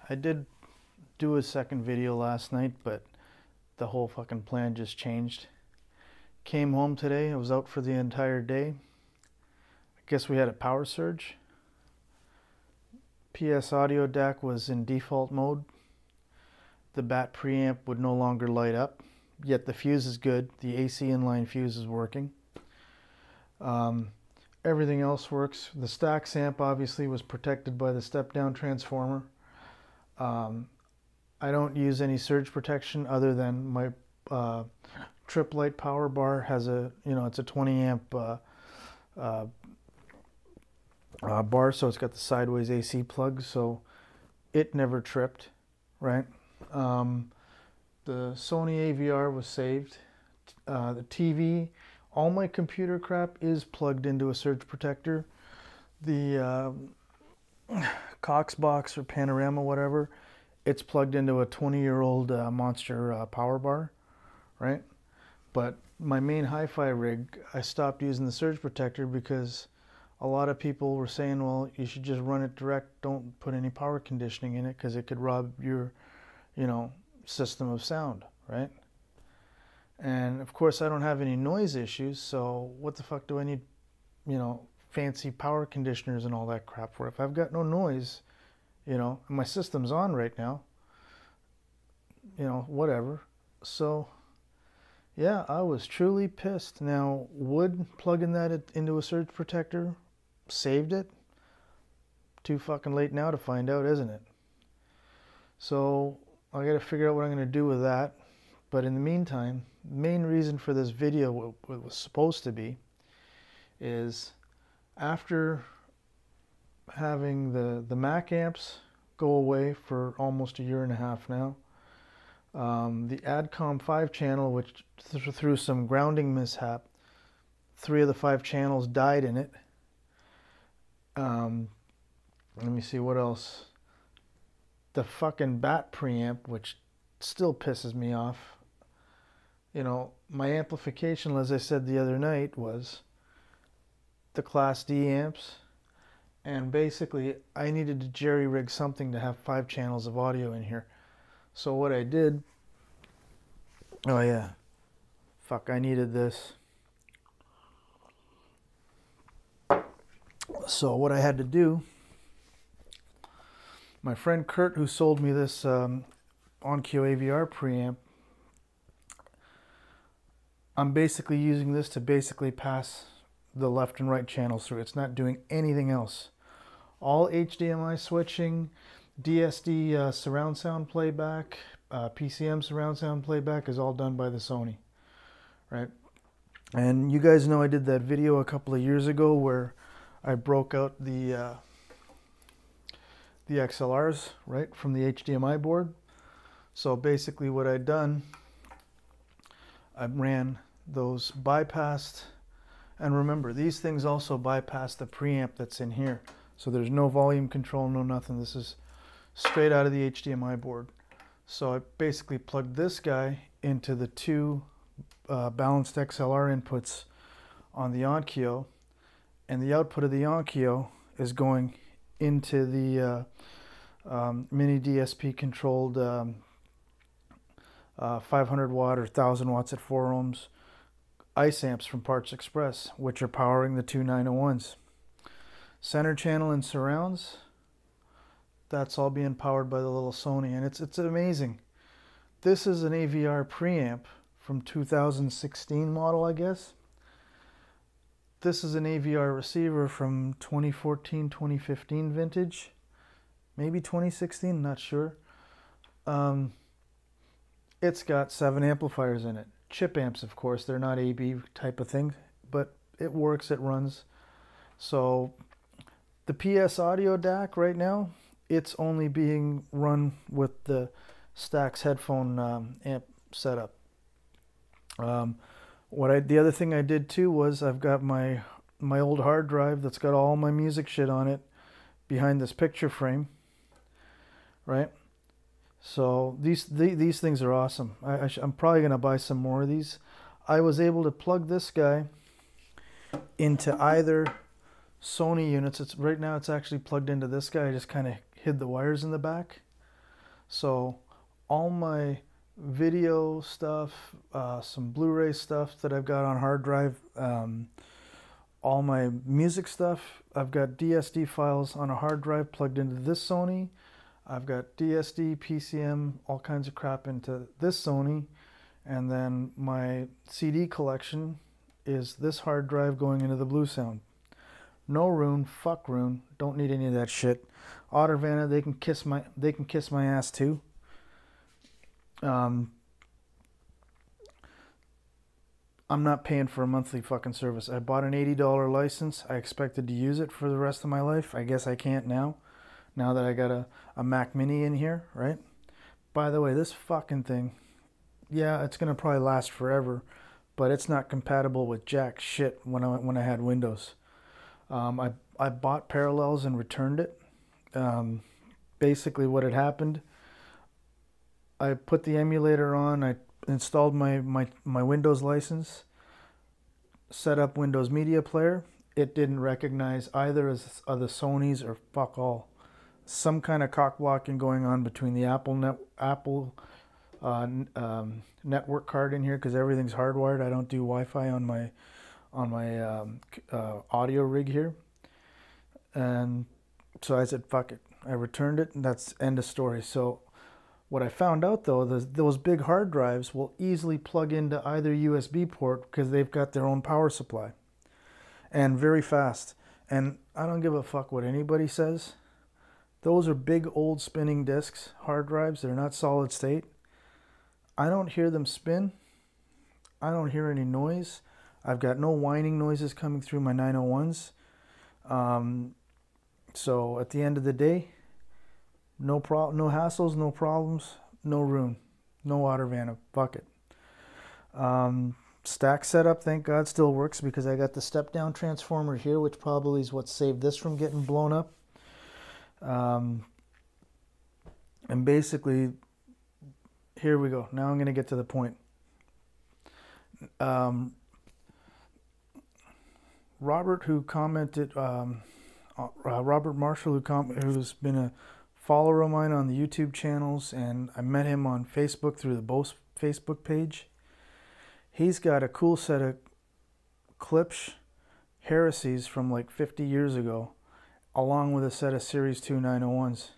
I did do a second video last night, but the whole fucking plan just changed. Came home today, I was out for the entire day. I guess we had a power surge. PS audio DAC was in default mode. The bat preamp would no longer light up, yet the fuse is good. The AC inline fuse is working. Everything else works. The stacks amp obviously was protected by the step-down transformer. I don't use any surge protection other than my trip light power bar has a, it's a 20 amp bar, so it's got the sideways AC plug, so it never tripped, right? The Sony AVR was saved. The TV, all my computer crap is plugged into a surge protector. The Cox box or Panorama, whatever, it's plugged into a 20-year-old Monster power bar, right? But my main hi-fi rig, I stopped using the surge protector because a lot of people were saying, well, you should just run it direct, don't put any power conditioning in it because it could rob your, system of sound, right? And of course I don't have any noise issues, so what the fuck do I need, fancy power conditioners and all that crap for? If I've got no noise, and my system's on right now, whatever. So yeah, I was truly pissed. Now, would plugging that into a surge protector saved it? Too fucking late now to find out, isn't it? So I got to figure out what I'm going to do with that. But in the meantime, the main reason for this video, what it was supposed to be, is after having the Mac amps go away for almost a year and a half now, the Adcom 5 channel, which through some grounding mishap, 3 of the 5 channels died in it. Let me see what else. The fucking bat preamp, which still pisses me off. My amplification, as I said the other night, was the Class D amps. And basically, I needed to jerry-rig something to have 5 channels of audio in here. So what I did, oh yeah, fuck, I needed this. So what I had to do, my friend Kurt, who sold me this Onkyo AVR preamp, I'm basically using this to basically pass the left and right channels through. It's not doing anything else. All HDMI switching, DSD surround sound playback, PCM surround sound playback is all done by the Sony, right? And you guys know I did that video a couple of years ago where I broke out the XLRs, right, from the HDMI board. So basically what I'd done, I ran those bypassed, and remember, these things also bypass the preamp that's in here. So there's no volume control, no nothing. This is straight out of the HDMI board. So I basically plugged this guy into the 2 balanced XLR inputs on the Onkyo, and the output of the Onkyo is going into the mini DSP controlled 500 watt or 1000 watts at 4 ohms ice amps from Parts Express, which are powering the 2 901s. Center channel and surrounds, that's all being powered by the little Sony, and it's amazing. This is an AVR preamp from 2016 model, I guess. This is an AVR receiver from 2014, 2015 vintage, maybe 2016, not sure. It's got 7 amplifiers in it. Chip amps, of course, they're not AB type of thing, but it works, it runs. So the PS audio DAC right now, it's only being run with the Stax headphone amp setup. The other thing I did too was I've got my old hard drive that's got all my music shit on it behind this picture frame, right? So these things are awesome. I'm probably gonna buy some more of these. I was able to plug this guy into either Sony units. Right now it's actually plugged into this guy. I just kind of hid the wires in the back. So all my video stuff, some Blu-ray stuff that I've got on hard drive, all my music stuff, I've got DSD files on a hard drive plugged into this Sony. I've got DSD, PCM, all kinds of crap into this Sony. And then my CD collection is this hard drive going into the Blue Sound. No Rune, fuck Rune, don't need any of that shit. Ottervana, they can kiss my ass too. I'm not paying for a monthly fucking service. I bought an $80 license. I expected to use it for the rest of my life. I guess I can't now that I got a Mac Mini in here, right? By the way, this fucking thing, yeah, it's gonna probably last forever, but it's not compatible with jack shit when I had Windows. I bought Parallels and returned it. Basically what had happened, I put the emulator on, I installed my Windows license, set up Windows Media Player. It didn't recognize either of the Sonys or fuck all. Some kind of cock blocking going on between the Apple network card in here, because everything's hardwired. I don't do Wi-Fi on my audio rig here. And so I said, fuck it. I returned it, and that's end of story. So what I found out, though, those big hard drives will easily plug into either USB port because they've got their own power supply. And very fast. And I don't give a fuck what anybody says. Those are big old spinning disks, hard drives. They're not solid state. I don't hear them spin. I don't hear any noise. I've got no whining noises coming through my 901s. So at the end of the day, no hassles, no problems, no Rune, no Ottervana, fuck it. Stack setup, thank God, still works because I got the step down transformer here, which probably is what saved this from getting blown up. And basically, here we go. Now I'm going to get to the point. Robert, who commented, Robert Marshall, who's been a follower of mine on the YouTube channels, and I met him on Facebook through the Bose Facebook page. He's got a cool set of Klipsch Heresies from like 50 years ago, along with a set of Series 2 901s.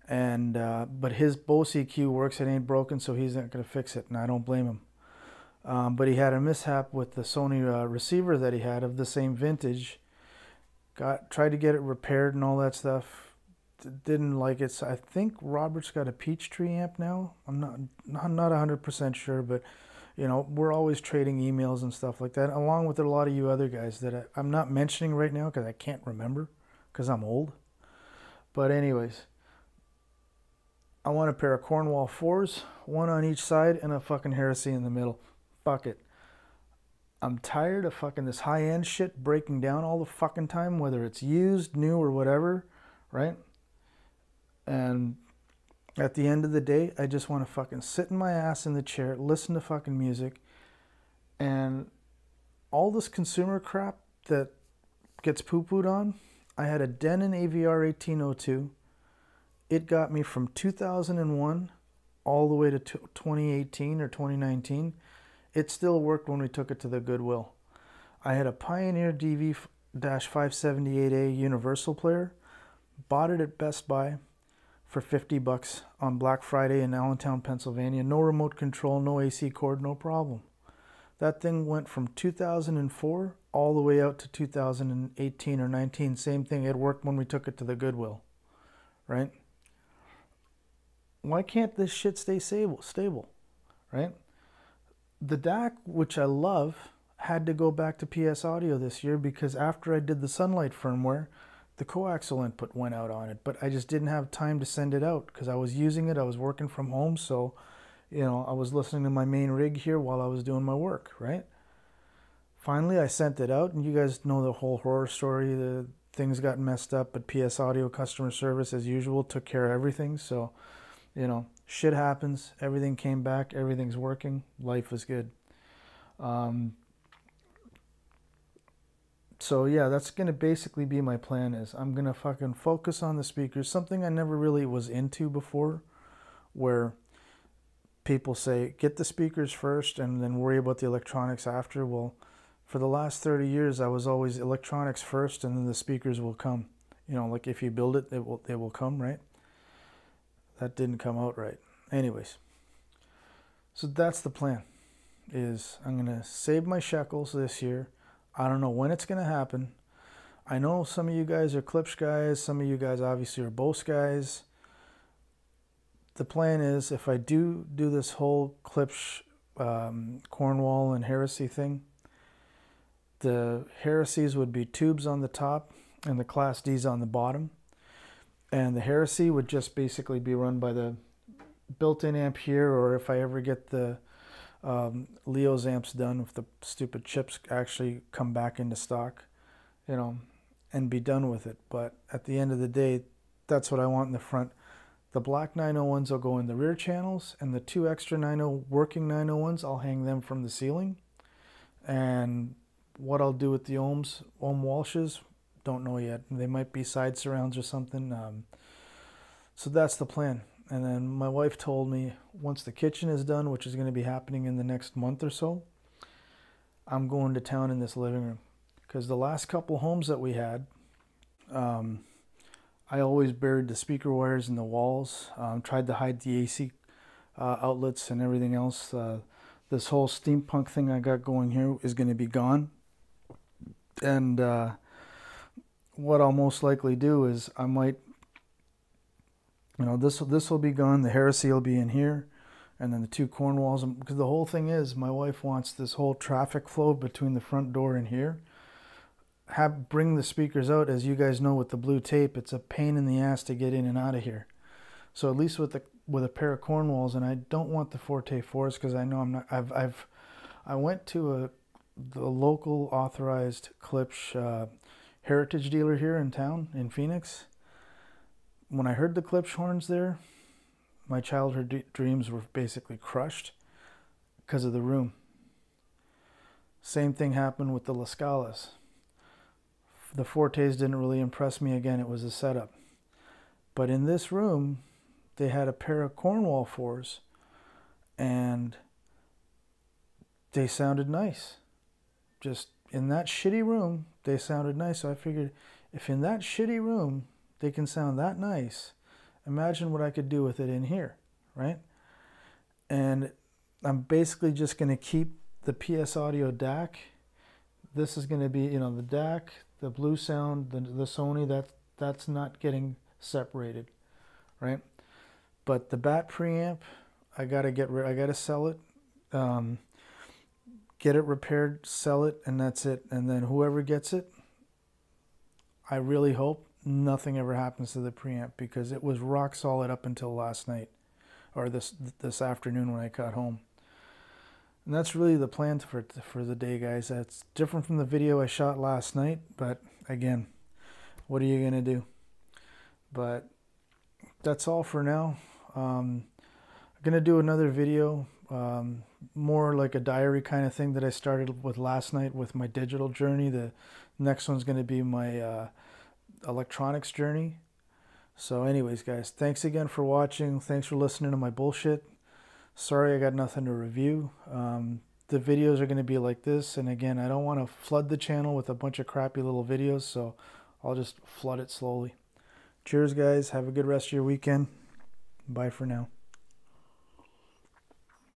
And but his Bose EQ works. It ain't broken, so he's not going to fix it, and I don't blame him. But he had a mishap with the Sony receiver that he had of the same vintage. Tried to get it repaired and all that stuff. Didn't like it. So I think Robert's got a Peachtree amp now. I'm not 100% sure, but you know, we're always trading emails and stuff like that, along with a lot of you other guys that I'm not mentioning right now because I can't remember because I'm old. But anyways, I want a pair of Cornwall 4s, one on each side, and a fucking Heresy in the middle. Fuck it. I'm tired of fucking this high-end shit breaking down all the fucking time, whether it's used, new, or whatever, right? And at the end of the day, I just want to fucking sit in my ass in the chair, listen to fucking music, and all this consumer crap that gets poo-pooed on. I had a Denon AVR 1802. It got me from 2001 all the way to 2018 or 2019. It still worked when we took it to the Goodwill. I had a Pioneer DV-578A Universal player. Bought it at Best Buy for $50 on Black Friday in Allentown, Pennsylvania. No remote control, no AC cord, no problem. That thing went from 2004 all the way out to 2018 or 19. Same thing, it worked when we took it to the Goodwill, right? Why can't this shit stay stable, right? The DAC, which I love, had to go back to PS Audio this year because after I did the Sunlight firmware, the coaxial input went out on it, but I just didn't have time to send it out because I was using it. I was working from home, so you know, I was listening to my main rig here while I was doing my work, right? Finally, I sent it out, and you guys know the whole horror story. The things got messed up, but PS Audio customer service, as usual, took care of everything. So, you know, shit happens. Everything came back. Everything's working. Life is good. So yeah, that's going to basically be my plan. Is I'm going to fucking focus on the speakers, something I never really was into before. where people say, get the speakers first and then worry about the electronics after. Well, for the last 30 years, I was always electronics first and then the speakers will come. You know, like if you build it, they will come, right? That didn't come out right. Anyways, so that's the plan, is I'm going to save my shekels this year. I don't know when it's going to happen. I know some of you guys are Klipsch guys. Some of you guys obviously are Bose guys. The plan is, if I do this whole Klipsch, Cornwall and Heresy thing, the Heresies would be tubes on the top and the Class Ds on the bottom. And the Heresy would just basically be run by the built-in amp here, or if I ever get the Leo's amps done, if the stupid chips actually come back into stock, you know, and be done with it. But at the end of the day, that's what I want in the front. The black 901s will go in the rear channels, and the 2 extra working 901s, I'll hang them from the ceiling. And what I'll do with the ohm Walshes, don't know yet. They might be side surrounds or something. So that's the plan. And then my wife told me once the kitchen is done, which is going to be happening in the next month or so, I'm going to town in this living room. Because the last couple homes that we had, I always buried the speaker wires in the walls, tried to hide the AC outlets and everything else. This whole steampunk thing I got going here is going to be gone. And what I'll most likely do is I might, you know, this will be gone. The Heresy will be in here, and then the 2 Cornwalls. Because the whole thing is, my wife wants this whole traffic flow between the front door and here. Bring the speakers out. As you guys know, with the blue tape, it's a pain in the ass to get in and out of here. So at least with a pair of Cornwalls, and I don't want the Forte 4s because I know I'm not. I went to the local authorized Klipsch heritage dealer here in town in Phoenix. When I heard the Klipsch horns there, my childhood dreams were basically crushed because of the room. Same thing happened with the La Scalas. The Fortes didn't really impress me. Again, it was a setup. But in this room, they had a pair of Cornwall 4s, and they sounded nice. Just in that shitty room, they sounded nice. So I figured, if in that shitty room they can sound that nice, imagine what I could do with it in here, right? And I'm basically just going to keep the PS Audio DAC. This is going to be, you know, the DAC, the Blue Sound, the Sony, that's not getting separated, right? But the Bat preamp, I gotta sell it, get it repaired, sell it, and that's it. And then whoever gets it, I really hope nothing ever happens to the preamp, because it was rock solid up until last night, or this afternoon when I got home. And that's really the plan for the day, guys. That's different from the video I shot last night, but again, what are you going to do? But that's all for now. I'm going to do another video, more like a diary kind of thing that I started with last night with my digital journey. The next one's going to be my electronics journey. So anyways, guys, thanks again for watching. Thanks for listening to my bullshit. Sorry I got nothing to review. The videos are going to be like this, and again, I don't want to flood the channel with a bunch of crappy little videos, so I'll just flood it slowly. Cheers, guys. Have a good rest of your weekend. Bye for now.